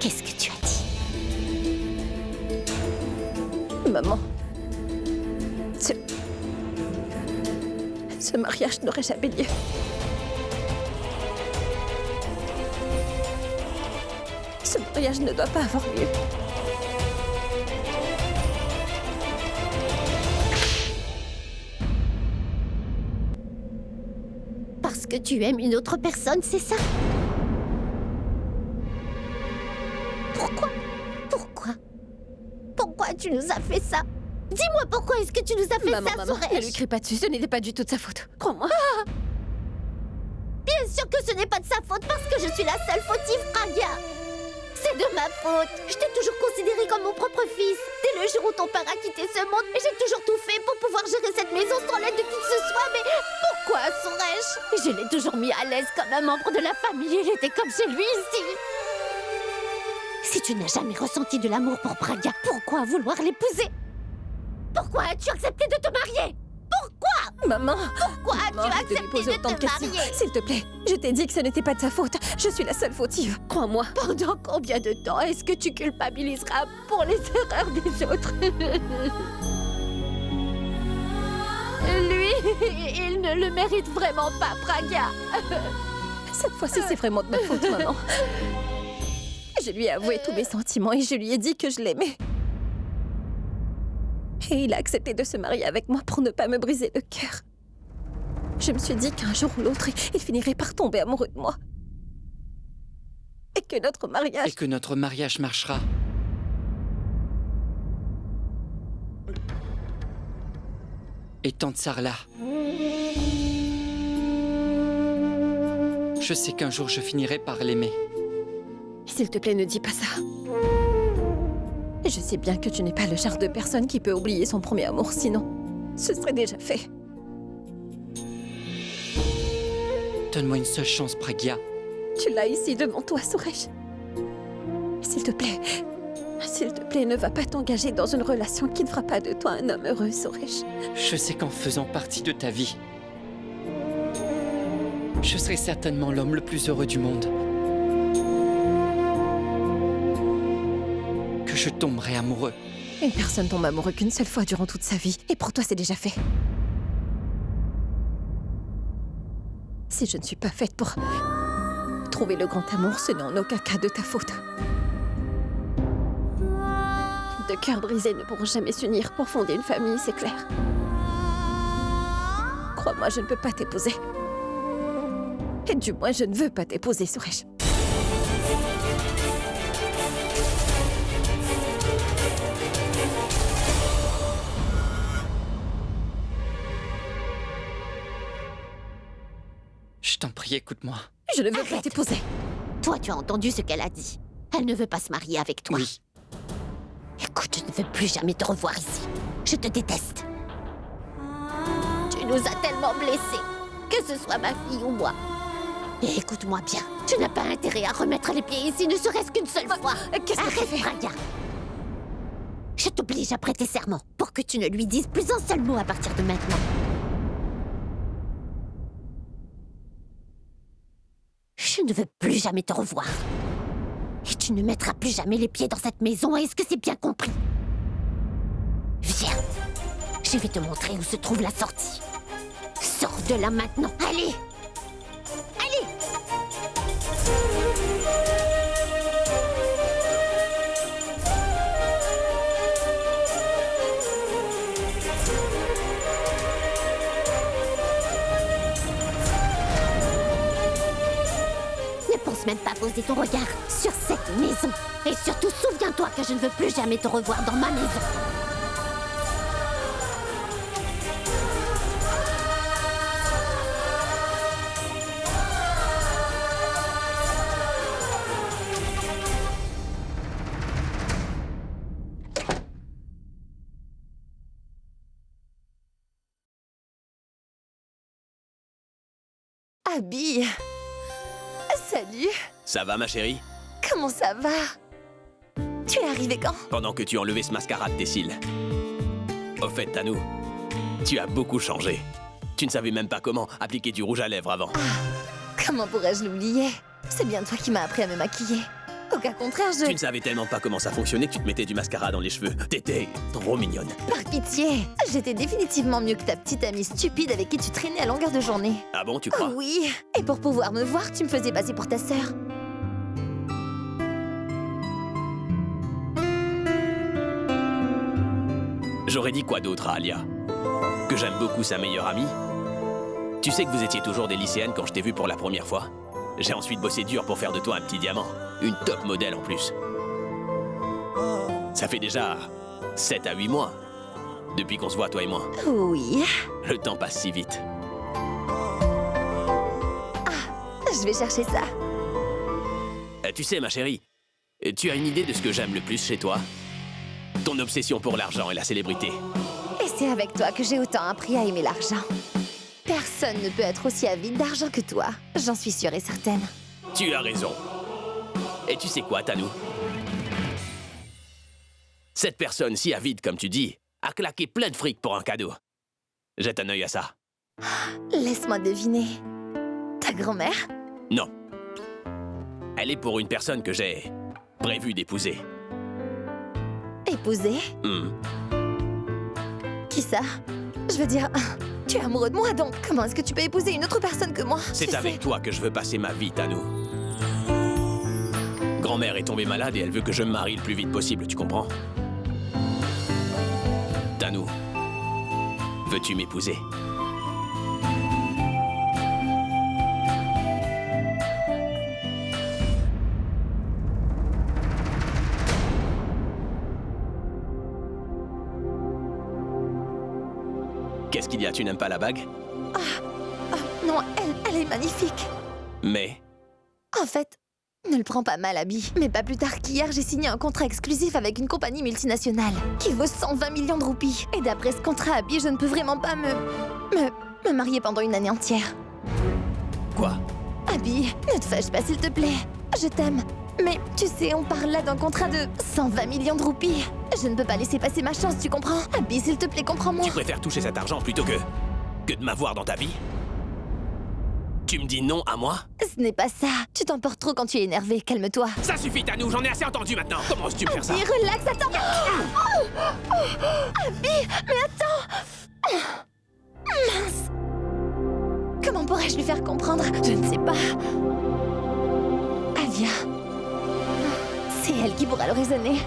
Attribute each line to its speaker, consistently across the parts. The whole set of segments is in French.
Speaker 1: Qu'est-ce que tu as dit?
Speaker 2: Maman, ce mariage n'aurait jamais lieu. Ce mariage ne doit pas avoir lieu.
Speaker 1: Parce que tu aimes une autre personne, c'est ça? Pourquoi? Pourquoi tu nous as fait ça? Dis-moi pourquoi est-ce que tu nous as fait
Speaker 2: Maman,
Speaker 1: ça,
Speaker 2: ne lui
Speaker 1: Suresh?
Speaker 2: crie pas dessus, ce n'était pas du tout de sa faute. Crois-moi.
Speaker 1: Bien sûr que ce n'est pas de sa faute parce que je suis la seule fautive, Pragya. C'est de ma faute. Je t'ai toujours considéré comme mon propre fils. Dès le jour où ton père a quitté ce monde, et j'ai toujours tout fait pour pouvoir gérer cette maison sans l'aide de qui que ce soit. Mais pourquoi, Suresh? Je l'ai toujours mis à l'aise comme un membre de la famille. Il était comme chez lui ici. Si tu n'as jamais ressenti de l'amour pour Pragya, pourquoi vouloir l'épouser? Pourquoi as-tu accepté de te marier? Pourquoi?
Speaker 2: Maman,
Speaker 1: Pourquoi as-tu
Speaker 2: arrête de
Speaker 1: accepté
Speaker 2: lui poser
Speaker 1: de
Speaker 2: autant de
Speaker 1: te
Speaker 2: questions.
Speaker 1: marier?
Speaker 2: S'il te plaît, je t'ai dit que ce n'était pas de sa faute. Je suis la seule fautive. Crois-moi.
Speaker 1: Pendant combien de temps est-ce que tu culpabiliseras pour les erreurs des autres? Lui, il ne le mérite vraiment pas, Pragya.
Speaker 2: Cette fois-ci, c'est vraiment de ma faute, maman. Je lui ai avoué tous mes sentiments et je lui ai dit que je l'aimais. Et il a accepté de se marier avec moi pour ne pas me briser le cœur. Je me suis dit qu'un jour ou l'autre, il finirait par tomber amoureux de moi. Et que notre mariage...
Speaker 3: Et que notre mariage marchera. Et tante Sarla, je sais qu'un jour je finirai par l'aimer.
Speaker 2: S'il te plaît, ne dis pas ça. Je sais bien que tu n'es pas le genre de personne qui peut oublier son premier amour, sinon ce serait déjà fait.
Speaker 3: Donne-moi une seule chance, Pragya.
Speaker 2: Tu l'as ici devant toi, Suresh. S'il te plaît, ne va pas t'engager dans une relation qui ne fera pas de toi un homme heureux, Suresh.
Speaker 3: Je sais qu'en faisant partie de ta vie, je serai certainement l'homme le plus heureux du monde. Que je tomberai amoureux.
Speaker 2: Une personne tombe amoureux qu'une seule fois durant toute sa vie, et pour toi, c'est déjà fait. Si je ne suis pas faite pour trouver le grand amour, ce n'est en aucun cas de ta faute. Deux cœurs brisés ne pourront jamais s'unir pour fonder une famille, c'est clair. Crois-moi, je ne peux pas t'épouser. Et du moins, je ne veux pas t'épouser, Suresh.
Speaker 3: Je t'en prie, écoute-moi.
Speaker 2: Je ne veux pas t'épouser.
Speaker 1: Toi, tu as entendu ce qu'elle a dit. Elle ne veut pas se marier avec toi.
Speaker 3: Oui.
Speaker 1: Écoute, je ne veux plus jamais te revoir ici. Je te déteste. Tu nous as tellement blessés, que ce soit ma fille ou moi. Et écoute-moi bien, tu n'as pas intérêt à remettre les pieds ici, ne serait-ce qu'une seule fois.
Speaker 2: Qu'est-ce que tu
Speaker 1: Arrête,
Speaker 2: fais?
Speaker 1: Pragya. Je t'oblige à prêter serment pour que tu ne lui dises plus un seul mot à partir de maintenant. Je ne veux plus jamais te revoir. Et tu ne mettras plus jamais les pieds dans cette maison, est-ce que c'est bien compris? Viens, je vais te montrer où se trouve la sortie. Sors de là maintenant, allez! Allez! Ne pense même pas poser ton regard sur cette maison. Et surtout, souviens-toi que je ne veux plus jamais te revoir dans ma maison.
Speaker 2: Abby. Salut.
Speaker 4: Ça va, ma chérie?
Speaker 2: Comment ça va? Tu es arrivé quand?
Speaker 4: Pendant que tu enlevais ce mascara de tes cils. Au fait, Tanou, tu as beaucoup changé. Tu ne savais même pas comment appliquer du rouge à lèvres avant.
Speaker 2: Comment pourrais-je l'oublier? C'est bien toi qui m'as appris à me maquiller. Au cas contraire,
Speaker 4: Tu ne savais tellement pas comment ça fonctionnait que tu te mettais du mascara dans les cheveux. T'étais trop mignonne.
Speaker 2: Par pitié, j'étais définitivement mieux que ta petite amie stupide avec qui tu traînais à longueur de journée.
Speaker 4: Ah bon, tu crois?
Speaker 2: Oui, et pour pouvoir me voir, tu me faisais passer pour ta sœur.
Speaker 4: J'aurais dit quoi d'autre à Alia? Que j'aime beaucoup sa meilleure amie? Tu sais que vous étiez toujours des lycéennes quand je t'ai vue pour la première fois? J'ai ensuite bossé dur pour faire de toi un petit diamant. Une top modèle en plus. Ça fait déjà 7 à 8 mois depuis qu'on se voit, toi et moi.
Speaker 2: Oui.
Speaker 4: Le temps passe si vite.
Speaker 2: Je vais chercher ça.
Speaker 4: Tu sais, ma chérie, tu as une idée de ce que j'aime le plus chez toi? Ton obsession pour l'argent et la célébrité.
Speaker 2: Et c'est avec toi que j'ai autant appris à aimer l'argent. Personne ne peut être aussi avide d'argent que toi. J'en suis sûre et certaine.
Speaker 4: Tu as raison. Et tu sais quoi, Tanou? Cette personne si avide, comme tu dis, a claqué plein de fric pour un cadeau. Jette un œil à ça.
Speaker 2: Laisse-moi deviner. Ta grand-mère?
Speaker 4: Non. Elle est pour une personne que j'ai prévu d'épouser.
Speaker 2: Épouser?
Speaker 4: Hmm.
Speaker 2: Qui ça? Je veux dire, tu es amoureux de moi, donc comment est-ce que tu peux épouser une autre personne que moi?
Speaker 4: C'est
Speaker 2: Tu
Speaker 4: avec
Speaker 2: sais.
Speaker 4: toi que je veux passer ma vie, Tanou. Grand-mère est tombée malade et elle veut que je me marie le plus vite possible, tu comprends? Tanou, veux-tu m'épouser? Qu'est-ce qu'il y a? Tu n'aimes pas la bague?
Speaker 2: Non, elle est magnifique.
Speaker 4: Mais
Speaker 2: En fait, ne le prends pas mal, Abby. Mais pas plus tard qu'hier, j'ai signé un contrat exclusif avec une compagnie multinationale qui vaut 120 millions de roupies. Et d'après ce contrat, Abby, je ne peux vraiment pas me marier pendant une année entière.
Speaker 4: quoi?
Speaker 2: Abby, ne te fâche pas, s'il te plaît. Je t'aime. Mais tu sais, on parle là d'un contrat de 120 millions de roupies. Je ne peux pas laisser passer ma chance, tu comprends? Abby, s'il te plaît, comprends-moi.
Speaker 4: Tu préfères toucher cet argent plutôt que de m'avoir dans ta vie? Tu me dis non à moi?
Speaker 2: Ce n'est pas ça. Tu t'emportes trop quand tu es énervé. Calme-toi.
Speaker 4: Ça suffit, Tanou, j'en ai assez entendu maintenant. Comment oses-tu me faire ça?
Speaker 2: Abby, relax, attends. Abby, mais attends. Mince. Comment pourrais-je lui faire comprendre? Je ne sais pas. Alia. C'est elle qui pourra le raisonner.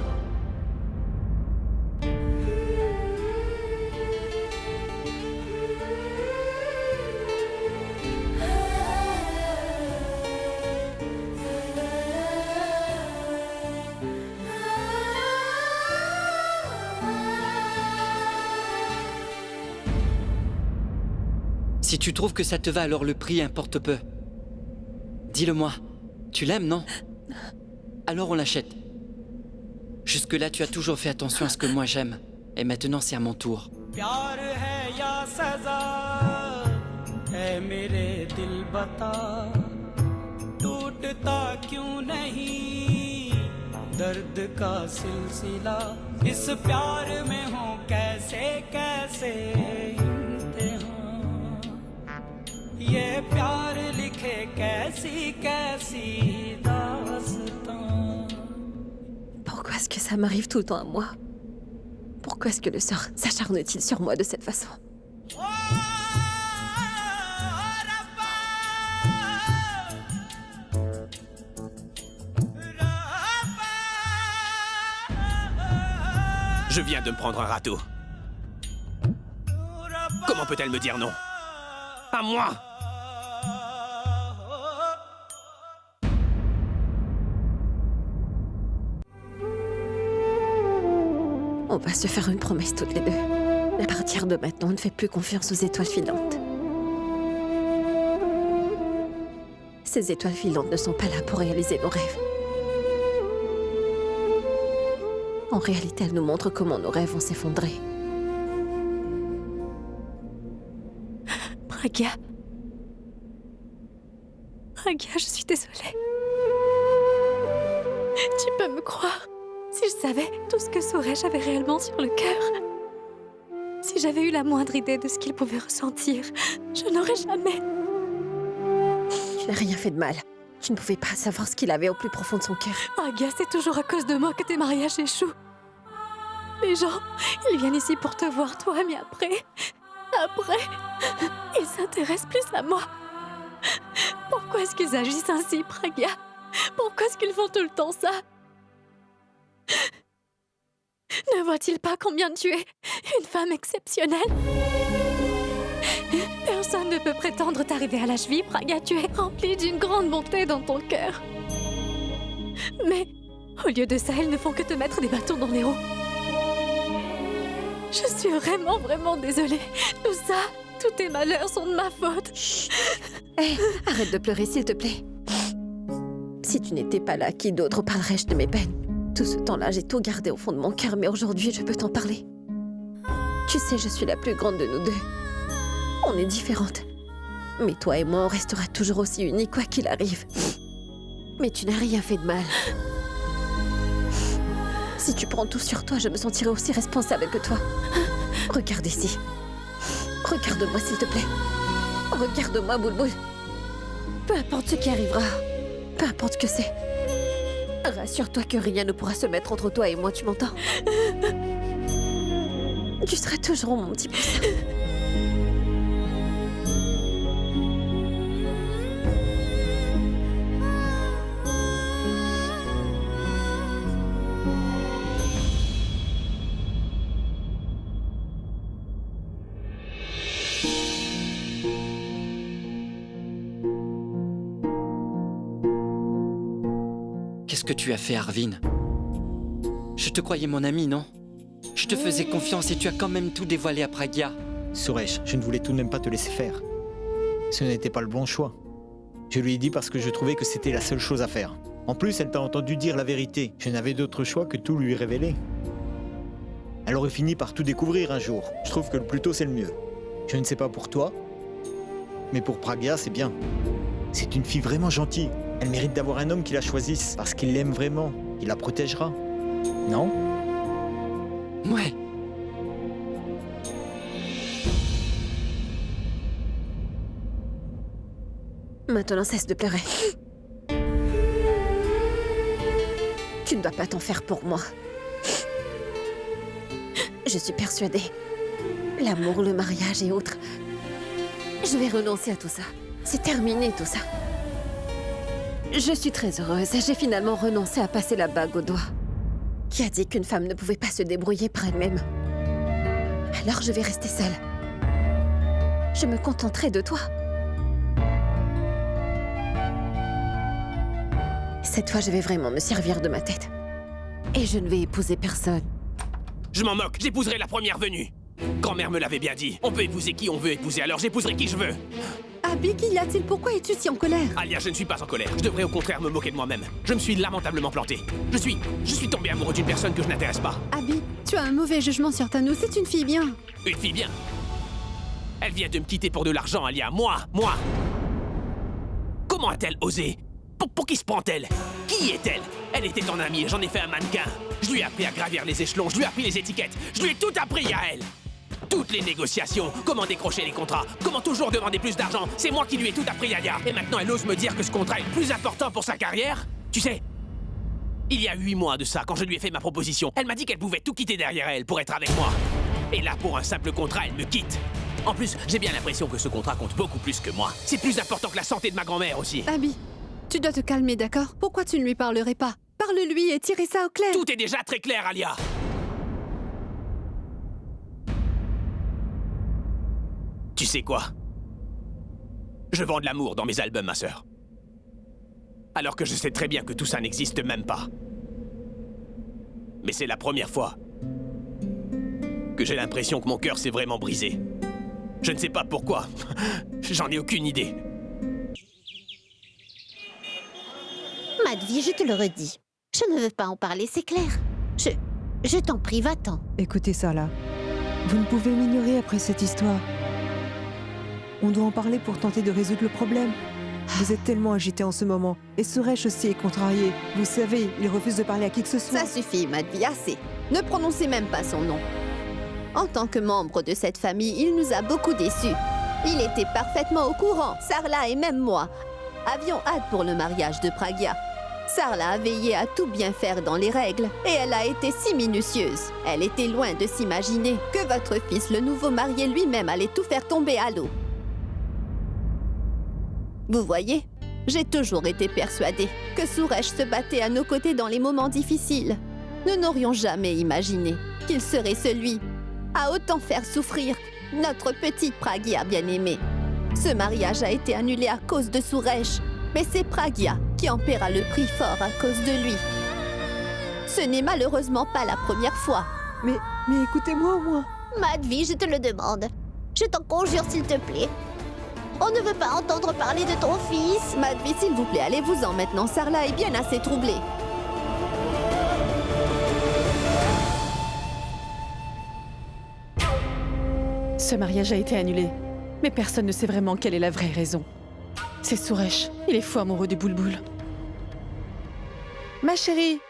Speaker 3: Si tu trouves que ça te va, alors le prix importe peu. Dis-le-moi. Tu l'aimes, non? Alors on l'achète. Jusque-là, tu as toujours fait attention à ce que moi j'aime. Et maintenant, c'est à mon tour.
Speaker 5: प्यार है या सजा है मेरे दिल बता टूटता क्यों नहीं दर्द का सिलसिला इस प्यार में हो कैसे कैसे इम्तिहान ये प्यार लिखे कैसी कैसी दास्तां
Speaker 2: Pourquoi est-ce que ça m'arrive tout le temps à moi? Pourquoi est-ce que le sort s'acharne-t-il sur moi de cette façon?
Speaker 4: Je viens de me prendre un râteau. Comment peut-elle me dire non? À moi!
Speaker 2: On va se faire une promesse toutes les deux. À partir de maintenant, on ne fait plus confiance aux étoiles filantes. Ces étoiles filantes ne sont pas là pour réaliser nos rêves. En réalité, elles nous montrent comment nos rêves vont s'effondrer.
Speaker 6: Pragya. Pragya, je suis désolée. Tu peux me croire. Si je savais tout ce que Suresh avait réellement sur le cœur, si j'avais eu la moindre idée de ce qu'il pouvait ressentir, je n'aurais jamais...
Speaker 2: Tu n'as rien fait de mal.
Speaker 7: Tu ne pouvais pas savoir ce qu'il avait au plus profond de son cœur.
Speaker 6: Pragya, c'est toujours à cause de moi que tes mariages échouent. Les gens, ils viennent ici pour te voir, toi, mais après, ils s'intéressent plus à moi. Pourquoi est-ce qu'ils agissent ainsi, Pragya? Pourquoi est-ce qu'ils font tout le temps ça? Ne voient-ils pas combien tu es une femme exceptionnelle? Personne ne peut prétendre t'arriver à la cheville, Pragya. Tu es remplie d'une grande bonté dans ton cœur. Mais au lieu de ça, ils ne font que te mettre des bâtons dans les roues. Je suis vraiment, vraiment désolée. Tout ça, tous tes malheurs sont de ma faute.
Speaker 7: Chut. Hé, arrête de pleurer, s'il te plaît. Si tu n'étais pas là, qui d'autre parlerais-je de mes peines? Tout ce temps-là, j'ai tout gardé au fond de mon cœur, mais aujourd'hui, je peux t'en parler. Tu sais, je suis la plus grande de nous deux. On est différentes. Mais toi et moi, on restera toujours aussi unis, quoi qu'il arrive. Mais tu n'as rien fait de mal. Si tu prends tout sur toi, je me sentirai aussi responsable que toi. Regarde ici. Regarde-moi, s'il te plaît. Regarde-moi, Boulboul. Peu importe ce qui arrivera, peu importe ce que c'est, rassure-toi que rien ne pourra se mettre entre toi et moi, tu m'entends? Tu seras toujours mon petit poussin.
Speaker 3: Qu'est-ce que tu as fait, Arvin? Je te croyais mon ami, non? Je te faisais confiance et tu as quand même tout dévoilé à Pragya.
Speaker 8: Suresh, je ne voulais tout de même pas te laisser faire. Ce n'était pas le bon choix. Je lui ai dit parce que je trouvais que c'était la seule chose à faire. En plus, elle t'a entendu dire la vérité. Je n'avais d'autre choix que tout lui révéler. Elle aurait fini par tout découvrir un jour. Je trouve que le plus tôt, c'est le mieux. Je ne sais pas pour toi, mais pour Pragya, c'est bien. C'est une fille vraiment gentille. Elle mérite d'avoir un homme qui la choisisse, parce qu'il l'aime vraiment. Il la protégera. Non?
Speaker 3: Ouais.
Speaker 7: Maintenant, cesse de pleurer. Tu ne dois pas t'en faire pour moi. Je suis persuadée. L'amour, le mariage et autres. Je vais renoncer à tout ça. C'est terminé tout ça. Je suis très heureuse. J'ai finalement renoncé à passer la bague au doigt. Qui a dit qu'une femme ne pouvait pas se débrouiller par elle-même? Alors je vais rester seule. Je me contenterai de toi. Cette fois, je vais vraiment me servir de ma tête. Et je ne vais épouser personne.
Speaker 4: Je m'en moque, j'épouserai la première venue. Grand-mère me l'avait bien dit. On peut épouser qui on veut épouser, alors j'épouserai qui je veux.
Speaker 7: Abby, qu'y a-t-il? Pourquoi es-tu si en colère?
Speaker 4: Alia, je ne suis pas en colère. Je devrais au contraire me moquer de moi-même. Je me suis lamentablement planté. Je suis tombé amoureux d'une personne que je n'intéresse pas.
Speaker 9: Abby, tu as un mauvais jugement sur Thanos, c'est une fille bien.
Speaker 4: Une fille bien. Elle vient de me quitter pour de l'argent, Alia. Moi. Comment a-t-elle osé? Pour qui se prend-elle? Qui est-elle? Elle était en amie et j'en ai fait un mannequin. Je lui ai appris à gravir les échelons, je lui ai appris les étiquettes, je lui ai tout appris à elle. Toutes les négociations, comment décrocher les contrats, comment toujours demander plus d'argent, c'est moi qui lui ai tout appris, Alia. Et maintenant elle ose me dire que ce contrat est le plus important pour sa carrière? Tu sais, il y a 8 mois de ça, quand je lui ai fait ma proposition, elle m'a dit qu'elle pouvait tout quitter derrière elle pour être avec moi. Et là, pour un simple contrat, elle me quitte. En plus, j'ai bien l'impression que ce contrat compte beaucoup plus que moi. C'est plus important que la santé de ma grand-mère aussi.
Speaker 9: Abby, tu dois te calmer, d'accord? Pourquoi tu ne lui parlerais pas? Parle-lui et tirez ça au clair.
Speaker 4: Tout est déjà très clair, Alia. Tu sais quoi? Je vends de l'amour dans mes albums, ma sœur. Alors que je sais très bien que tout ça n'existe même pas. Mais c'est la première fois que j'ai l'impression que mon cœur s'est vraiment brisé. Je ne sais pas pourquoi. J'en ai aucune idée.
Speaker 1: Madhvi, je te le redis. Je ne veux pas en parler, c'est clair. Je t'en prie, va-t'en.
Speaker 10: Écoutez ça, là. Vous ne pouvez m'ignorer après cette histoire. On doit en parler pour tenter de résoudre le problème. Vous êtes tellement agité en ce moment. Et Suresh aussi est contrarié. Vous savez, il refuse de parler à qui que ce soit.
Speaker 7: Ça suffit, Madhvi, assez. Ne prononcez même pas son nom. En tant que membre de cette famille, il nous a beaucoup déçus. Il était parfaitement au courant, Sarla et même moi. avions hâte pour le mariage de Pragya. Sarla a veillé à tout bien faire dans les règles et elle a été si minutieuse. Elle était loin de s'imaginer que votre fils, le nouveau marié lui-même, allait tout faire tomber à l'eau. Vous voyez, j'ai toujours été persuadée que Suresh se battait à nos côtés dans les moments difficiles. Nous n'aurions jamais imaginé qu'il serait celui à autant faire souffrir notre petite Pragya bien-aimée. Ce mariage a été annulé à cause de Suresh, mais c'est Pragya qui en paiera le prix fort à cause de lui. Ce n'est malheureusement pas la première fois.
Speaker 10: Mais écoutez-moi au moins.
Speaker 1: Madhvi, je te le demande. Je t'en conjure, s'il te plaît. On ne veut pas entendre parler de ton fils.
Speaker 7: Madhvi, s'il vous plaît, allez-vous-en maintenant. Sarla est bien assez troublée.
Speaker 11: Ce mariage a été annulé, mais personne ne sait vraiment quelle est la vraie raison. C'est Suresh, il est fou amoureux du boulboul. Ma chérie,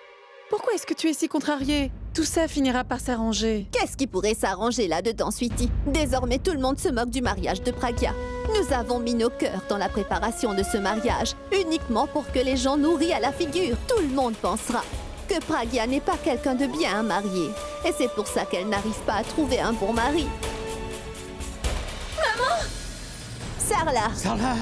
Speaker 11: pourquoi est-ce que tu es si contrariée? Tout ça finira par s'arranger.
Speaker 7: Qu'est-ce qui pourrait s'arranger là-dedans, Sweetie? Désormais, tout le monde se moque du mariage de Pragya. Nous avons mis nos cœurs dans la préparation de ce mariage, uniquement pour que les gens nous rient à la figure. Tout le monde pensera que Pragya n'est pas quelqu'un de bien à marier. Et c'est pour ça qu'elle n'arrive pas à trouver un bon mari. Maman! Sarla!
Speaker 8: Sarla!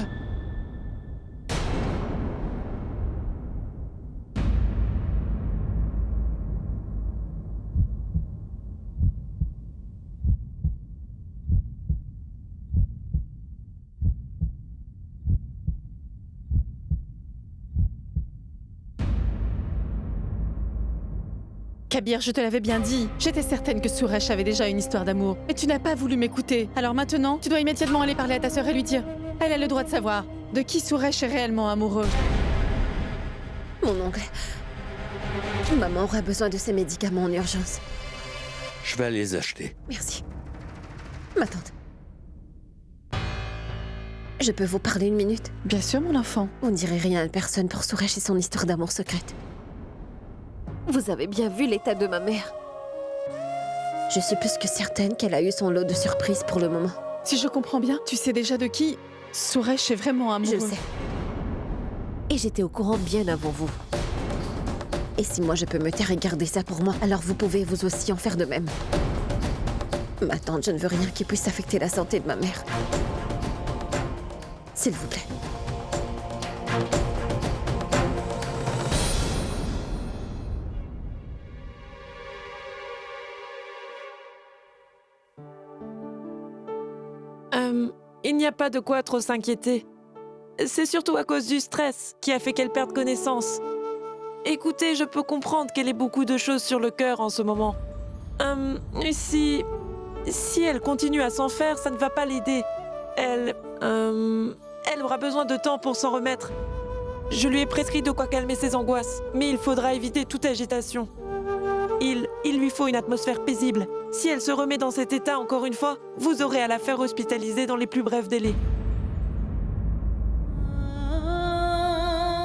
Speaker 11: Kabir, je te l'avais bien dit. J'étais certaine que Suresh avait déjà une histoire d'amour. Mais tu n'as pas voulu m'écouter. Alors maintenant, tu dois immédiatement aller parler à ta sœur et lui dire. Elle a le droit de savoir de qui Suresh est réellement amoureux.
Speaker 7: Mon oncle. Maman aura besoin de ses médicaments en urgence.
Speaker 12: Je vais aller les acheter.
Speaker 7: Merci. Ma tante. Je peux vous parler une minute?
Speaker 11: Bien sûr, mon enfant.
Speaker 7: On ne dirait rien à personne pour Suresh et son histoire d'amour secrète. Vous avez bien vu l'état de ma mère. Je suis plus que certaine qu'elle a eu son lot de surprises pour le moment.
Speaker 11: Si je comprends bien, tu sais déjà de qui Suresh est vraiment amoureux.
Speaker 7: Je le sais. Et j'étais au courant bien avant vous. Et si moi je peux me taire et garder ça pour moi, alors vous pouvez vous aussi en faire de même. Ma tante, je ne veux rien qui puisse affecter la santé de ma mère. S'il vous plaît.
Speaker 13: Il n'y a pas de quoi trop s'inquiéter. C'est surtout à cause du stress qui a fait qu'elle perde connaissance. Écoutez, je peux comprendre qu'elle ait beaucoup de choses sur le cœur en ce moment. Si elle continue à s'en faire, ça ne va pas l'aider. Elle aura besoin de temps pour s'en remettre. Je lui ai prescrit de quoi calmer ses angoisses, mais il faudra éviter toute agitation. Il lui faut une atmosphère paisible. Si elle se remet dans cet état encore une fois, vous aurez à la faire hospitaliser dans les plus brefs délais.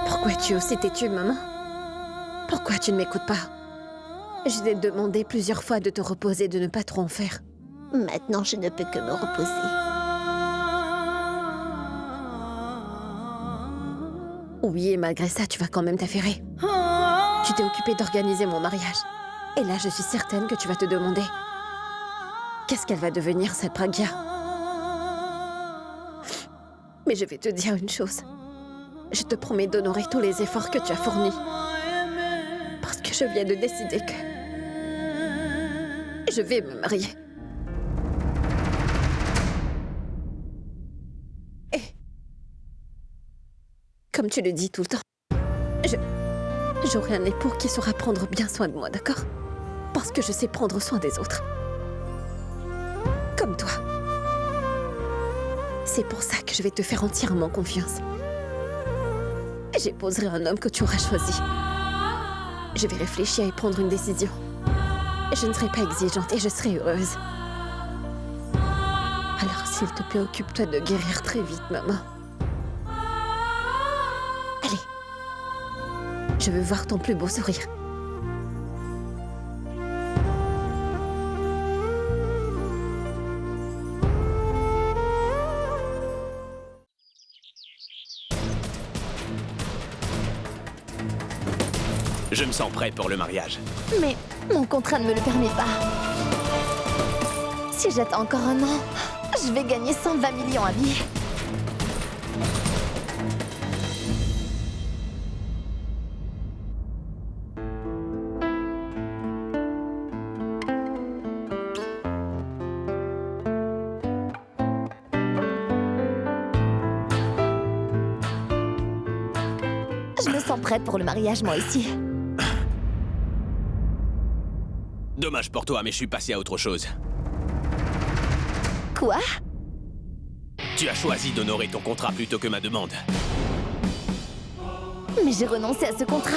Speaker 7: Pourquoi tu es aussi têtue, maman? Pourquoi tu ne m'écoutes pas? Je t'ai demandé plusieurs fois de te reposer, de ne pas trop en faire.
Speaker 1: Maintenant, je ne peux que me reposer.
Speaker 7: Oui, et malgré ça, tu vas quand même t'affairer. Tu t'es occupée d'organiser mon mariage. Et là, je suis certaine que tu vas te demander qu'est-ce qu'elle va devenir, cette Pragya? Mais je vais te dire une chose. Je te promets d'honorer tous les efforts que tu as fournis. Parce que je viens de décider que je vais me marier. Et comme tu le dis tout le temps, j'aurai un époux qui saura prendre bien soin de moi, d'accord? Parce que je sais prendre soin des autres. Comme toi. C'est pour ça que je vais te faire entièrement confiance. J'épouserai un homme que tu auras choisi. Je vais réfléchir et prendre une décision. Je ne serai pas exigeante et je serai heureuse. Alors, s'il te plaît, occupe-toi de guérir très vite, maman. Allez. Je veux voir ton plus beau sourire.
Speaker 4: Je me sens prêt pour le mariage.
Speaker 2: Mais mon contrat ne me le permet pas. Si j'attends encore un an, je vais gagner 120 millions, Abby. Je me sens prête pour le mariage, moi aussi.
Speaker 4: Dommage pour toi, mais je suis passé à autre chose.
Speaker 2: Quoi?
Speaker 4: Tu as choisi d'honorer ton contrat plutôt que ma demande.
Speaker 2: Mais j'ai renoncé à ce contrat.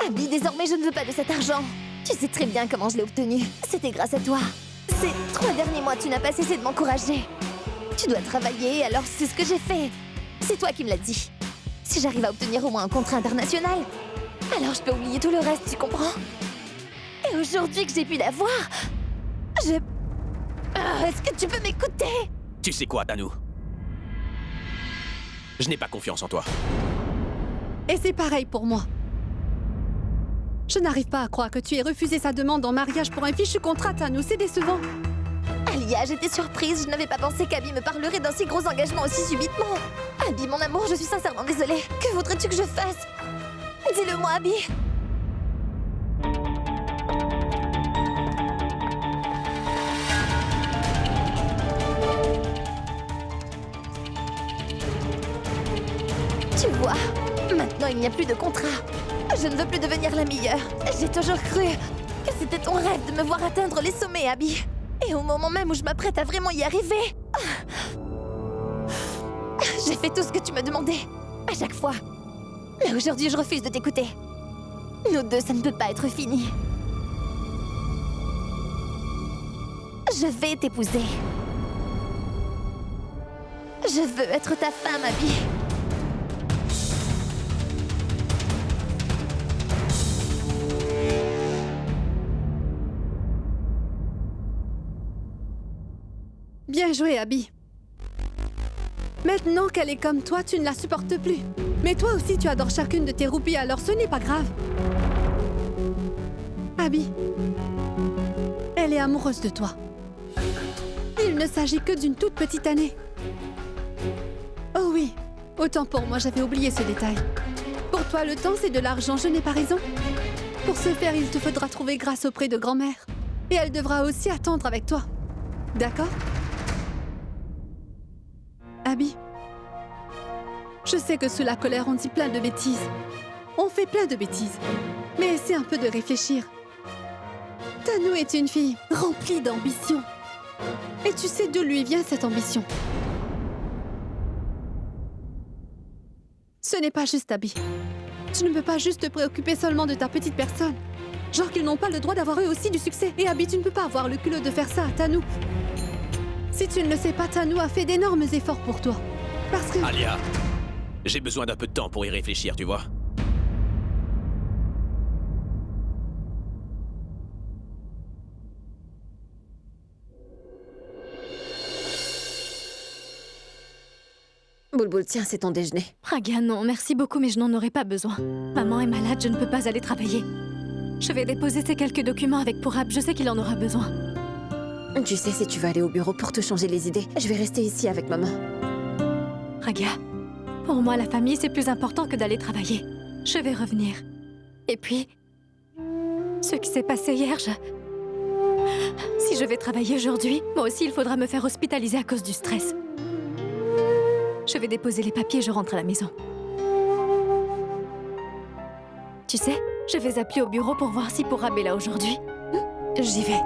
Speaker 2: Abby, désormais, je ne veux pas de cet argent. Tu sais très bien comment je l'ai obtenu. C'était grâce à toi. Ces 3 derniers mois, tu n'as pas cessé de m'encourager. Tu dois travailler, alors c'est ce que j'ai fait. C'est toi qui me l'as dit. Si j'arrive à obtenir au moins un contrat international, alors je peux oublier tout le reste, tu comprends? Et aujourd'hui que j'ai pu l'avoir, est-ce que tu peux m'écouter?
Speaker 4: Tu sais quoi, Tanou? Je n'ai pas confiance en toi.
Speaker 9: Et c'est pareil pour moi. Je n'arrive pas à croire que tu aies refusé sa demande en mariage pour un fichu contrat, Tanou, c'est décevant.
Speaker 2: Alia, j'étais surprise, je n'avais pas pensé qu'Abby me parlerait d'un si gros engagement aussi subitement. Abby, mon amour, je suis sincèrement désolée. Que voudrais-tu que je fasse? Dis-le-moi, Abby. Tu vois, maintenant il n'y a plus de contrat. Je ne veux plus devenir la meilleure. J'ai toujours cru que c'était ton rêve de me voir atteindre les sommets, Abby. Et au moment même où je m'apprête à vraiment y arriver, j'ai fait tout ce que tu me demandais, à chaque fois. Mais aujourd'hui, je refuse de t'écouter. Nous deux, ça ne peut pas être fini. Je vais t'épouser. Je veux être ta femme, Abby.
Speaker 9: Bien joué, Abby. Maintenant qu'elle est comme toi, tu ne la supportes plus. Mais toi aussi, tu adores chacune de tes roupies, alors ce n'est pas grave. Abby, elle est amoureuse de toi. Il ne s'agit que d'une toute petite année. Oh oui, autant pour moi, j'avais oublié ce détail. Pour toi, le temps, c'est de l'argent, je n'ai pas raison. Pour ce faire, il te faudra trouver grâce auprès de grand-mère. Et elle devra aussi attendre avec toi. D'accord ? Abby, je sais que sous la colère, on dit plein de bêtises. On fait plein de bêtises. Mais essaie un peu de réfléchir. Tanou est une fille remplie d'ambition. Et tu sais d'où lui vient cette ambition. Ce n'est pas juste, Abby. Tu ne peux pas juste te préoccuper seulement de ta petite personne. Genre qu'ils n'ont pas le droit d'avoir eux aussi du succès. Et Abby, tu ne peux pas avoir le culot de faire ça à Tanou. Si tu ne le sais pas, Tanou a fait d'énormes efforts pour toi. Parce que...
Speaker 4: Alia, j'ai besoin d'un peu de temps pour y réfléchir, tu vois.
Speaker 7: Boulboul, tiens, c'est ton déjeuner.
Speaker 6: Praga, non, merci beaucoup, mais je n'en aurai pas besoin. Maman est malade, je ne peux pas aller travailler. Je vais déposer ces quelques documents avec Pourab, je sais qu'il en aura besoin.
Speaker 7: Tu sais, si tu veux aller au bureau pour te changer les idées, je vais rester ici avec maman.
Speaker 6: Praga, pour moi, la famille, c'est plus important que d'aller travailler. Je vais revenir. Et puis, ce qui s'est passé hier, si je vais travailler aujourd'hui, moi aussi, il faudra me faire hospitaliser à cause du stress. Je vais déposer les papiers et je rentre à la maison. Tu sais, je vais appeler au bureau pour voir si Pourab est là aujourd'hui. J'y vais.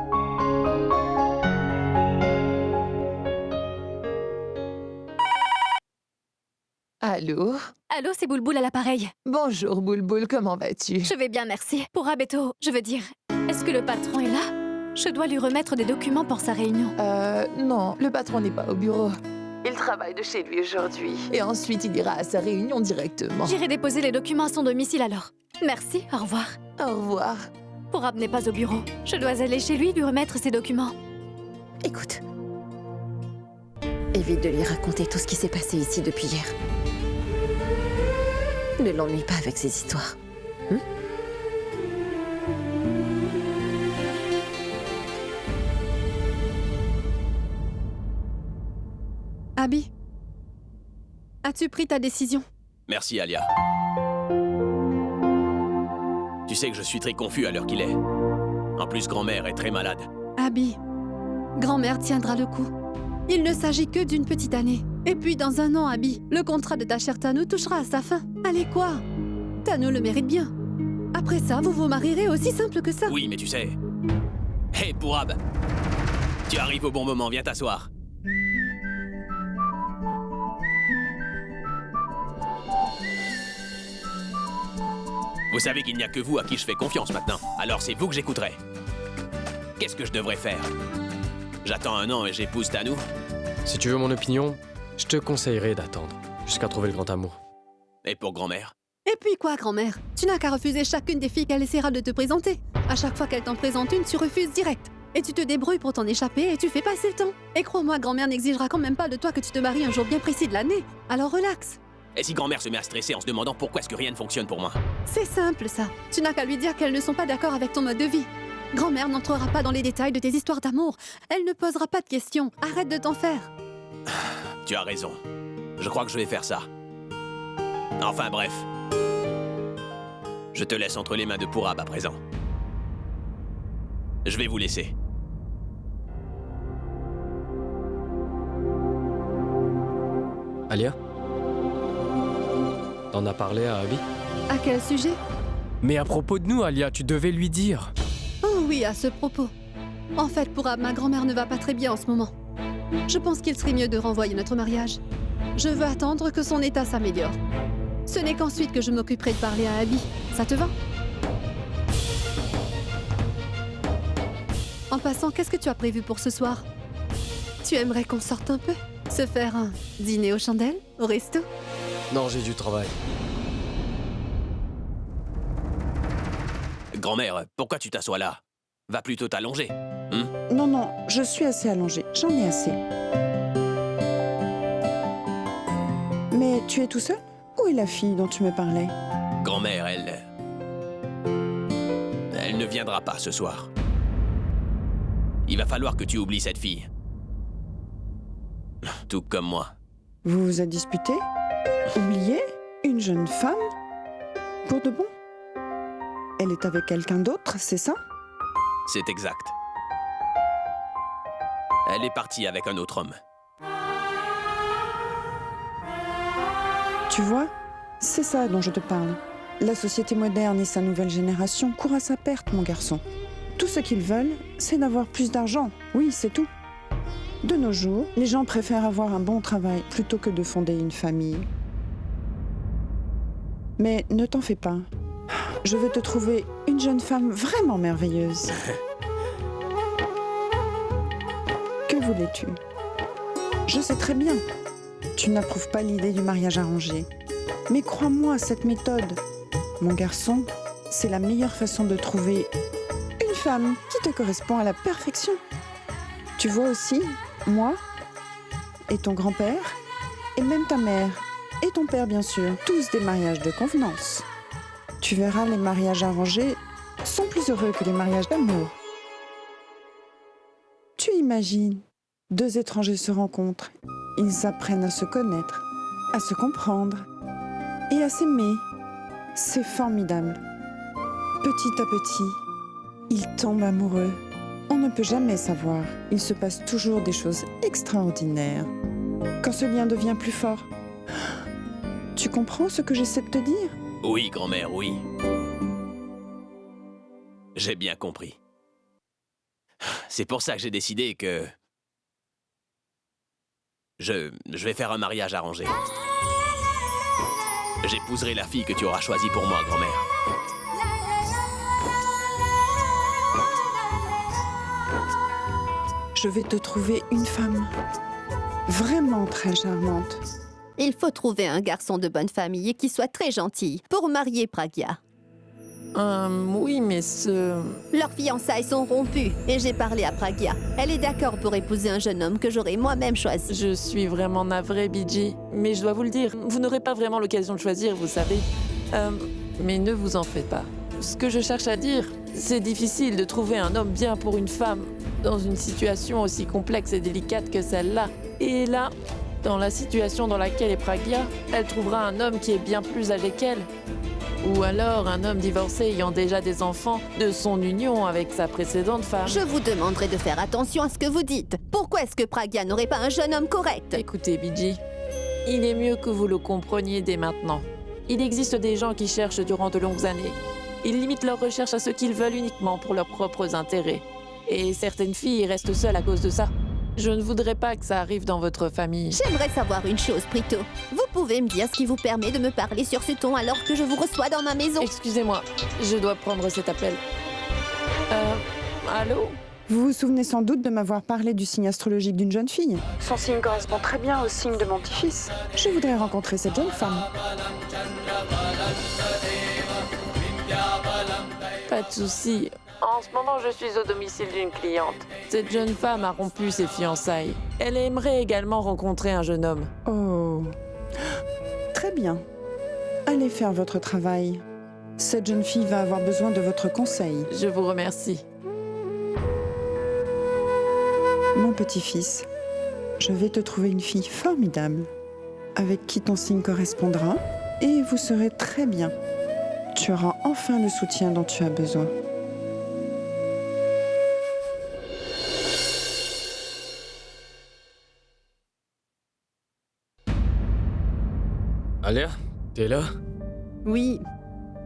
Speaker 14: Allô?
Speaker 6: Allô, c'est Boulboul à l'appareil.
Speaker 14: Bonjour Boulboul, comment vas-tu?
Speaker 6: Je vais bien, merci. Pourab est je veux dire, est-ce que le patron est là? Je dois lui remettre des documents pour sa réunion.
Speaker 14: Non, le patron n'est pas au bureau. Il travaille de chez lui aujourd'hui. Et ensuite, il ira à sa réunion directement.
Speaker 6: J'irai déposer les documents à son domicile alors. Merci, au revoir.
Speaker 14: Au revoir.
Speaker 6: Pourab n'est pas au bureau. Je dois aller chez lui lui remettre ses documents.
Speaker 7: Écoute, évite de lui raconter tout ce qui s'est passé ici depuis hier. Ne l'ennuie pas avec ces histoires.
Speaker 9: Abby, as-tu pris ta décision?
Speaker 4: Merci, Alia. Tu sais que je suis très confus à l'heure qu'il est. En plus, grand-mère est très malade.
Speaker 9: Abby, grand-mère tiendra le coup. Il ne s'agit que d'une petite année. Et puis dans un an, Abby, le contrat de ta chère Tanu touchera à sa fin. Allez quoi? Tanu le mérite bien. Après ça, vous vous marierez, aussi simple que ça.
Speaker 4: Oui, mais tu sais... Hé, Pourab! Tu arrives au bon moment, viens t'asseoir. Vous savez qu'il n'y a que vous à qui je fais confiance maintenant. Alors c'est vous que j'écouterai. Qu'est-ce que je devrais faire? J'attends un an et j'épouse Tanu?
Speaker 15: Si tu veux mon opinion, je te conseillerais d'attendre jusqu'à trouver le grand amour.
Speaker 4: Et pour grand-mère?
Speaker 9: Et puis quoi, grand-mère? Tu n'as qu'à refuser chacune des filles qu'elle essaiera de te présenter. À chaque fois qu'elle t'en présente une, tu refuses direct. Et tu te débrouilles pour t'en échapper et tu fais passer le temps. Et crois-moi, grand-mère n'exigera quand même pas de toi que tu te maries un jour bien précis de l'année. Alors relax.
Speaker 4: Et si grand-mère se met à stresser en se demandant pourquoi est-ce que rien ne fonctionne pour moi?
Speaker 9: C'est simple, ça. Tu n'as qu'à lui dire qu'elles ne sont pas d'accord avec ton mode de vie. Grand-mère n'entrera pas dans les détails de tes histoires d'amour. Elle ne posera pas de questions. Arrête de t'en faire.
Speaker 4: Tu as raison. Je crois que je vais faire ça. Enfin bref. Je te laisse entre les mains de Pourab à présent. Je vais vous laisser.
Speaker 15: Alia? T'en as parlé à Abby?
Speaker 9: À quel sujet?
Speaker 15: Mais à propos de nous, Alia, tu devais lui dire.
Speaker 9: Oh oui, à ce propos. En fait, Pourab, ma grand-mère ne va pas très bien en ce moment. Je pense qu'il serait mieux de renvoyer notre mariage. Je veux attendre que son état s'améliore. Ce n'est qu'ensuite que je m'occuperai de parler à Abby. Ça te va? En passant, qu'est-ce que tu as prévu pour ce soir? Tu aimerais qu'on sorte un peu? Se faire un dîner aux chandelles? Au resto?
Speaker 15: Non, j'ai du travail.
Speaker 4: Grand-mère, pourquoi tu t'assois là? Va plutôt t'allonger.
Speaker 16: Non, non, je suis assez allongée. J'en ai assez. Mais tu es tout seul? Où est la fille dont tu me parlais?
Speaker 4: Grand-mère, elle ne viendra pas ce soir. Il va falloir que tu oublies cette fille. Tout comme moi.
Speaker 16: Vous vous êtes disputé? Oublié? Une jeune femme? Pour de bon? Elle est avec quelqu'un d'autre, c'est ça?
Speaker 4: C'est exact. Elle est partie avec un autre homme.
Speaker 16: Tu vois, c'est ça dont je te parle. La société moderne et sa nouvelle génération courent à sa perte, mon garçon. Tout ce qu'ils veulent, c'est d'avoir plus d'argent. Oui, c'est tout. De nos jours, les gens préfèrent avoir un bon travail plutôt que de fonder une famille. Mais ne t'en fais pas. Je vais te trouver une jeune femme vraiment merveilleuse. Que voulais-tu? Je sais très bien. Tu n'approuves pas l'idée du mariage arrangé. Mais crois-moi, cette méthode, mon garçon, c'est la meilleure façon de trouver une femme qui te correspond à la perfection. Tu vois aussi, moi, et ton grand-père, et même ta mère, et ton père bien sûr, tous des mariages de convenance. Tu verras, les mariages arrangés sont plus heureux que les mariages d'amour. Tu imagines, deux étrangers se rencontrent, ils apprennent à se connaître, à se comprendre et à s'aimer. C'est formidable. Petit à petit, ils tombent amoureux. On ne peut jamais savoir. Il se passe toujours des choses extraordinaires. Quand ce lien devient plus fort. Tu comprends ce que j'essaie de te dire?
Speaker 4: Oui, grand-mère, oui. J'ai bien compris. C'est pour ça que j'ai décidé que... Je vais faire un mariage arrangé. J'épouserai la fille que tu auras choisie pour moi, grand-mère.
Speaker 16: Je vais te trouver une femme vraiment très charmante.
Speaker 1: Il faut trouver un garçon de bonne famille et qui soit très gentil pour marier Pragya.
Speaker 13: Oui, mais
Speaker 1: Leurs fiançailles sont rompues et j'ai parlé à Pragya. Elle est d'accord pour épouser un jeune homme que j'aurais moi-même choisi.
Speaker 13: Je suis vraiment navrée, Biji, mais je dois vous le dire, vous n'aurez pas vraiment l'occasion de choisir, vous savez. Mais ne vous en faites pas. Ce que je cherche à dire, c'est difficile de trouver un homme bien pour une femme dans une situation aussi complexe et délicate que celle-là. Et là, Dans la situation dans laquelle est Pragya, elle trouvera un homme qui est bien plus âgé qu'elle. Ou alors un homme divorcé ayant déjà des enfants de son union avec sa précédente femme.
Speaker 9: Je vous demanderai de faire attention à ce que vous dites. Pourquoi est-ce que Pragya n'aurait pas un jeune homme correct?
Speaker 13: Écoutez, Biji, il est mieux que vous le compreniez dès maintenant. Il existe des gens qui cherchent durant de longues années. Ils limitent leurs recherches à ce qu'ils veulent uniquement pour leurs propres intérêts. Et certaines filles restent seules à cause de ça. Je ne voudrais pas que ça arrive dans votre famille.
Speaker 9: J'aimerais savoir une chose, Prito. Vous pouvez me dire ce qui vous permet de me parler sur ce ton alors que je vous reçois dans ma maison?
Speaker 13: Excusez-moi, je dois prendre cet appel. Allô?
Speaker 16: Vous vous souvenez sans doute de m'avoir parlé du signe astrologique d'une jeune fille. Son signe correspond très bien au signe de mon petit-fils. Je voudrais rencontrer cette jeune femme.
Speaker 13: Pas de souci. En ce moment, je suis au domicile d'une cliente. Cette jeune femme a rompu ses fiançailles. Elle aimerait également rencontrer un jeune homme.
Speaker 16: Oh. Très bien. Allez faire votre travail. Cette jeune fille va avoir besoin de votre conseil.
Speaker 13: Je vous remercie.
Speaker 16: Mon petit-fils, je vais te trouver une fille formidable, avec qui ton signe correspondra, et vous serez très bien. Tu auras enfin le soutien dont tu as besoin.
Speaker 15: Alia, t'es là?
Speaker 9: Oui,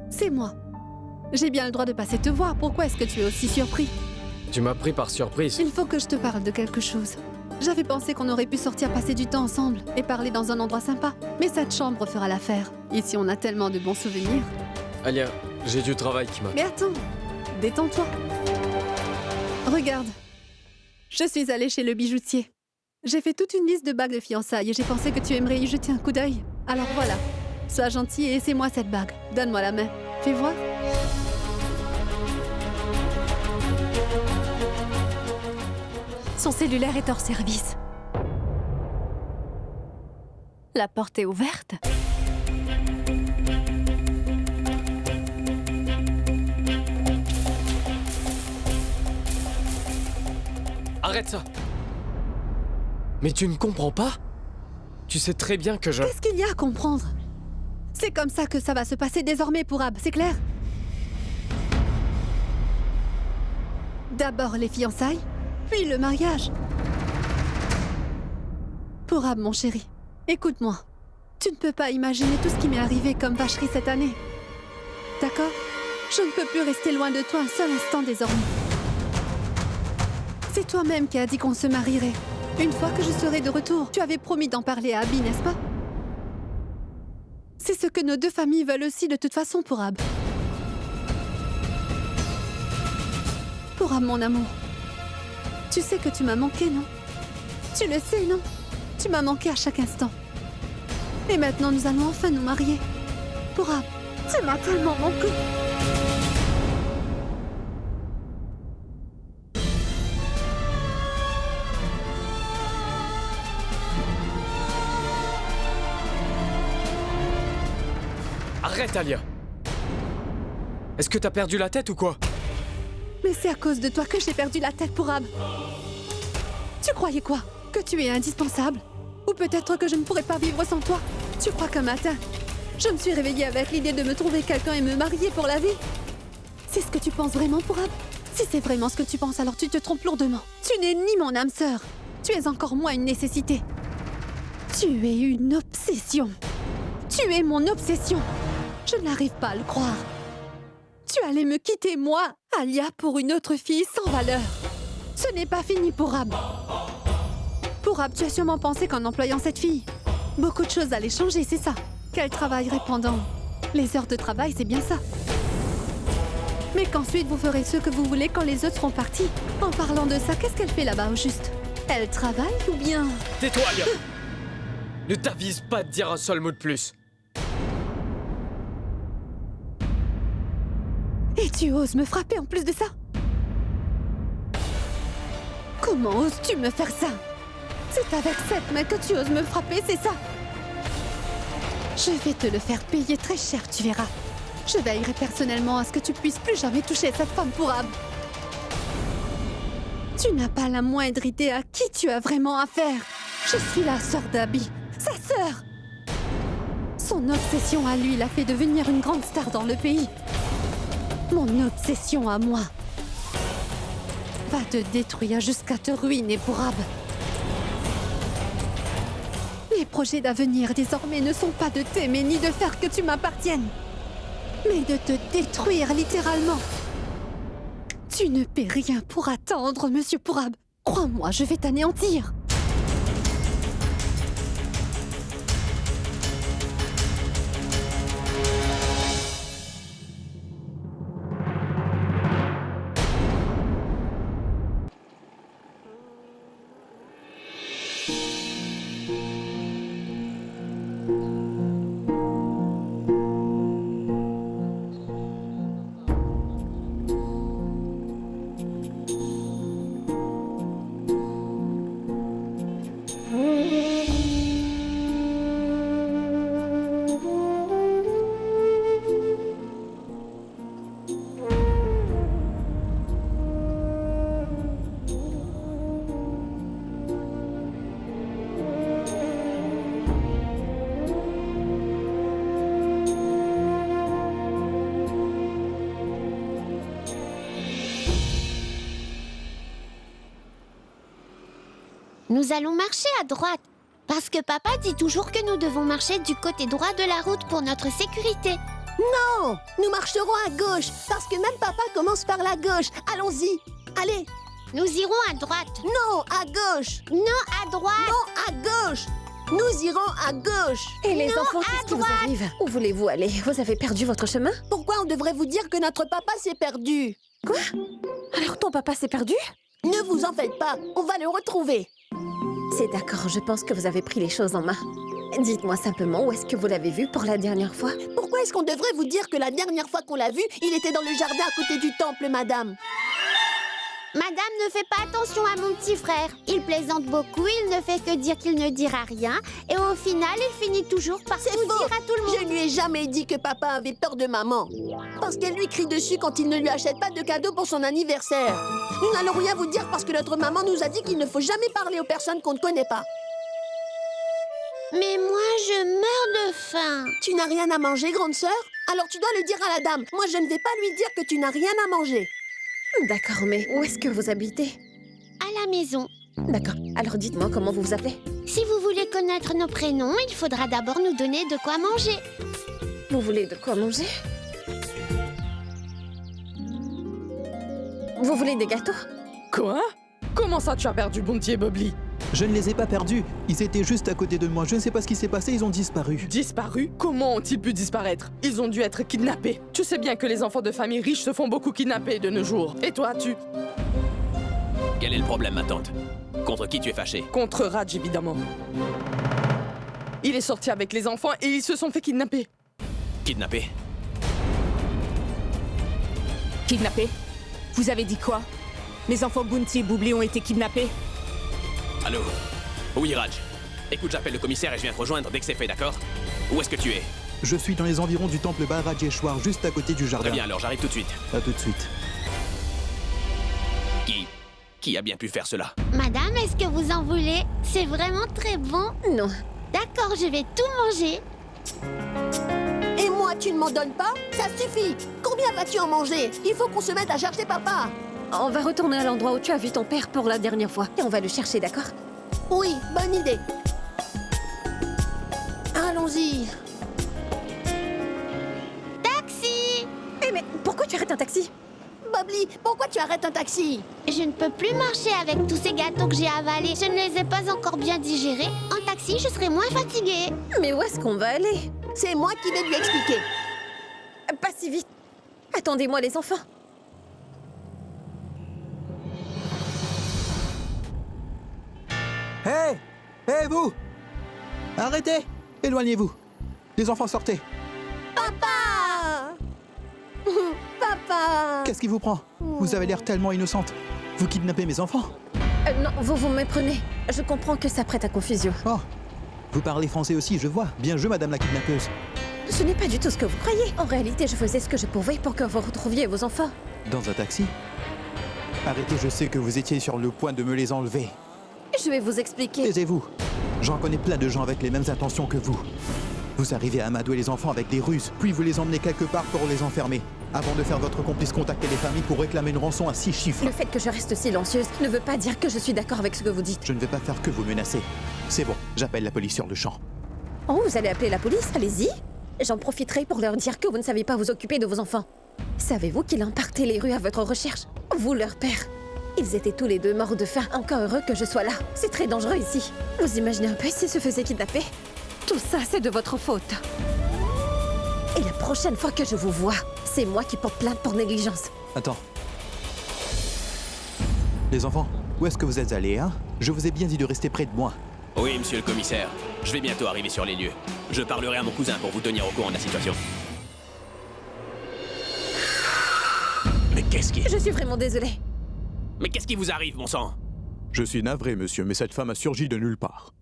Speaker 9: c'est moi. J'ai bien le droit de passer te voir. Pourquoi est-ce que tu es aussi surpris?
Speaker 15: Tu m'as pris par surprise.
Speaker 9: Il faut que je te parle de quelque chose. J'avais pensé qu'on aurait pu sortir passer du temps ensemble et parler dans un endroit sympa. Mais cette chambre fera l'affaire. Ici, on a tellement de bons souvenirs.
Speaker 15: Alia, j'ai du travail qui m'attend.
Speaker 9: Mais attends, détends-toi. Regarde, je suis allée chez le bijoutier. J'ai fait toute une liste de bagues de fiançailles et j'ai pensé que tu aimerais y jeter un coup d'œil. Alors voilà, sois gentil et essaie-moi cette bague. Donne-moi la main. Fais voir.
Speaker 6: Son cellulaire est hors service. La porte est ouverte.
Speaker 15: Arrête ça! Mais tu ne comprends pas? Tu sais très bien que je...
Speaker 9: Qu'est-ce qu'il y a à comprendre? C'est comme ça que ça va se passer désormais pour Ab, c'est clair? D'abord les fiançailles, puis le mariage. Pour Ab, mon chéri, écoute-moi. Tu ne peux pas imaginer tout ce qui m'est arrivé comme vacherie cette année. D'accord? Je ne peux plus rester loin de toi un seul instant désormais. C'est toi-même qui as dit qu'on se marierait. Une fois que je serai de retour, tu avais promis d'en parler à Abby, n'est-ce pas? C'est ce que nos deux familles veulent aussi de toute façon pour Ab. Pour Ab, mon amour. Tu sais que tu m'as manqué, non? Tu le sais, non? Tu m'as manqué à chaque instant. Et maintenant, nous allons enfin nous marier. Pour Ab, tu m'as tellement manqué.
Speaker 15: Arrête, Alia! Est-ce que t'as perdu la tête ou quoi?
Speaker 9: Mais c'est à cause de toi que j'ai perdu la tête pour Ab. Tu croyais quoi? Que tu es indispensable? Ou peut-être que je ne pourrais pas vivre sans toi? Tu crois qu'un matin, je me suis réveillée avec l'idée de me trouver quelqu'un et me marier pour la vie? C'est ce que tu penses vraiment pour Ab? Si c'est vraiment ce que tu penses, alors tu te trompes lourdement. Tu n'es ni mon âme sœur. Tu es encore moins une nécessité. Tu es une obsession. Tu es mon obsession. Je n'arrive pas à le croire. Tu allais me quitter, moi, Alia, pour une autre fille sans valeur. Ce n'est pas fini pour Ab. Pour Ab, tu as sûrement pensé qu'en employant cette fille, beaucoup de choses allaient changer, c'est ça? Qu'elle travaillerait pendant les heures de travail, c'est bien ça. Mais qu'ensuite vous ferez ce que vous voulez quand les autres seront partis. En parlant de ça, qu'est-ce qu'elle fait là-bas au juste? Elle travaille ou bien...
Speaker 15: Tais-toi, Alia! Ne t'avise pas de dire un seul mot de plus.
Speaker 9: Et tu oses me frapper en plus de ça? Comment oses-tu me faire ça? C'est avec cette main que tu oses me frapper, c'est ça? Je vais te le faire payer très cher, tu verras. Je veillerai personnellement à ce que tu puisses plus jamais toucher cette femme pour Ab. Tu n'as pas la moindre idée à qui tu as vraiment affaire. Je suis la sœur d'Abby, sa sœur. Son obsession à lui l'a fait devenir une grande star dans le pays. Mon obsession à moi va te détruire jusqu'à te ruiner pour Ab. Les projets d'avenir désormais ne sont pas de t'aimer ni de faire que tu m'appartiennes, mais de te détruire littéralement. Tu ne paies rien pour attendre, Monsieur Pourab. Crois-moi, je vais t'anéantir.
Speaker 1: Nous allons marcher à droite, parce que papa dit toujours que nous devons marcher du côté droit de la route pour notre sécurité.
Speaker 17: Non, nous marcherons à gauche, parce que même papa commence par la gauche. Allons-y, allez.
Speaker 1: Nous irons à droite.
Speaker 17: Non, à gauche.
Speaker 1: Non, à droite.
Speaker 17: Non, à gauche. Nous irons à gauche.
Speaker 7: Et les
Speaker 1: Non,
Speaker 7: enfants,
Speaker 1: à
Speaker 7: qu'est-ce qui vous
Speaker 1: droite.
Speaker 7: arrive? Où voulez-vous aller? Vous avez perdu votre chemin?
Speaker 17: Pourquoi on devrait vous dire que notre papa s'est perdu?
Speaker 7: Quoi? Alors ton papa s'est perdu?
Speaker 17: Ne vous en faites pas, on va le retrouver.
Speaker 7: C'est d'accord, je pense que vous avez pris les choses en main. Dites-moi simplement où est-ce que vous l'avez vu pour la dernière fois?
Speaker 17: Pourquoi est-ce qu'on devrait vous dire que la dernière fois qu'on l'a vu, il était dans le jardin à côté du temple, madame?
Speaker 1: Madame ne fait pas attention à mon petit frère. Il plaisante beaucoup, il ne fait que dire qu'il ne dira rien. Et au final, il finit toujours par tout dire à tout le monde.
Speaker 17: Je ne lui ai jamais dit que papa avait peur de maman. Parce qu'elle lui crie dessus quand il ne lui achète pas de cadeaux pour son anniversaire. Nous n'allons rien vous dire parce que notre maman nous a dit qu'il ne faut jamais parler aux personnes qu'on ne connaît pas.
Speaker 1: Mais moi, je meurs de faim.
Speaker 17: Tu n'as rien à manger, grande sœur? Alors tu dois le dire à la dame. Moi, je ne vais pas lui dire que tu n'as rien à manger.
Speaker 7: D'accord, mais où est-ce que vous habitez?
Speaker 1: À la maison.
Speaker 7: D'accord, alors dites-moi comment vous vous appelez?
Speaker 1: Si vous voulez connaître nos prénoms, il faudra d'abord nous donner de quoi manger.
Speaker 7: Vous voulez de quoi manger? Vous voulez des gâteaux?
Speaker 18: Quoi? Comment ça tu as perdu Bounty et Bubbly?
Speaker 19: Je ne les ai pas perdus. Ils étaient juste à côté de moi. Je ne sais pas ce qui s'est passé, ils ont disparu.
Speaker 18: Disparu? Comment ont-ils pu disparaître? Ils ont dû être kidnappés. Tu sais bien que les enfants de familles riches se font beaucoup kidnapper de nos jours. Et toi, tu...
Speaker 4: Quel est le problème, ma tante? Contre qui tu es fâchée?
Speaker 18: Contre Raj, évidemment. Il est sorti avec les enfants et ils se sont fait kidnapper.
Speaker 4: Kidnappé?
Speaker 20: Kidnappés? Vous avez dit quoi? Les enfants Bounty et Bubbly ont été kidnappés?
Speaker 4: Allô? Oui, Raj. Écoute, j'appelle le commissaire et je viens te rejoindre dès que c'est fait, d'accord? Où est-ce que tu es?
Speaker 19: Je suis dans les environs du temple Bharajeshwar, juste à côté du jardin.
Speaker 4: Très bien, alors j'arrive tout de suite.
Speaker 19: À tout de suite.
Speaker 4: Qui a bien pu faire cela?
Speaker 1: Madame, est-ce que vous en voulez? C'est vraiment très bon.
Speaker 7: Non.
Speaker 1: D'accord, je vais tout manger.
Speaker 17: Et moi, tu ne m'en donnes pas? Ça suffit. Combien vas-tu en manger? Il faut qu'on se mette à chercher papa.
Speaker 7: On va retourner à l'endroit où tu as vu ton père pour la dernière fois. Et on va le chercher, d'accord?
Speaker 17: Oui, bonne idée. Allons-y.
Speaker 1: Taxi!
Speaker 7: Eh mais pourquoi tu arrêtes un taxi?
Speaker 17: Bubbly, pourquoi tu arrêtes un taxi?
Speaker 1: Je ne peux plus marcher avec tous ces gâteaux que j'ai avalés. Je ne les ai pas encore bien digérés. En taxi, je serai moins fatiguée.
Speaker 7: Mais où est-ce qu'on va aller?
Speaker 17: C'est moi qui vais lui expliquer.
Speaker 7: Pas si vite. Attendez-moi, les enfants.
Speaker 19: Hé! Hé, vous! Arrêtez! Éloignez-vous! Les enfants, sortez!
Speaker 17: Papa! Papa!
Speaker 19: Qu'est-ce qui vous prend? Vous avez l'air tellement innocente. Vous kidnappez mes enfants?
Speaker 7: Non, vous me méprenez. Je comprends que ça prête à confusion.
Speaker 19: Oh! Vous parlez français aussi, je vois. Bien joué, madame la kidnappeuse.
Speaker 7: Ce n'est pas du tout ce que vous croyez. En réalité, je faisais ce que je pouvais pour que vous retrouviez vos enfants.
Speaker 19: Dans un taxi? Arrêtez, je sais que vous étiez sur le point de me les enlever.
Speaker 7: Je vais vous expliquer.
Speaker 19: Taisez-vous. J'en connais plein de gens avec les mêmes intentions que vous. Vous arrivez à amadouer les enfants avec des ruses, puis vous les emmenez quelque part pour les enfermer. Avant de faire votre complice contacter les familles pour réclamer une rançon à 6 chiffres.
Speaker 7: Le fait que je reste silencieuse ne veut pas dire que je suis d'accord avec ce que vous dites.
Speaker 19: Je ne vais pas faire que vous menacer. C'est bon, j'appelle la police sur le champ.
Speaker 7: Oh, vous allez appeler la police? Allez-y. J'en profiterai pour leur dire que vous ne savez pas vous occuper de vos enfants. Savez-vous qu'il empartait les rues à votre recherche? Vous, leur père. Ils étaient tous les deux morts de faim. Encore heureux que je sois là. C'est très dangereux ici. Vous imaginez un peu s'ils se faisaient kidnapper? Tout ça, c'est de votre faute. Et la prochaine fois que je vous vois, c'est moi qui porte plainte pour négligence.
Speaker 19: Attends. Les enfants, où est-ce que vous êtes allés, hein? Je vous ai bien dit de rester près de moi.
Speaker 4: Oui, monsieur le commissaire. Je vais bientôt arriver sur les lieux. Je parlerai à mon cousin pour vous tenir au courant de la situation. Mais qu'est-ce qui...
Speaker 7: Je suis vraiment désolée.
Speaker 4: Mais qu'est-ce qui vous arrive, mon sang?
Speaker 19: Je suis navré, monsieur, mais cette femme a surgi de nulle part.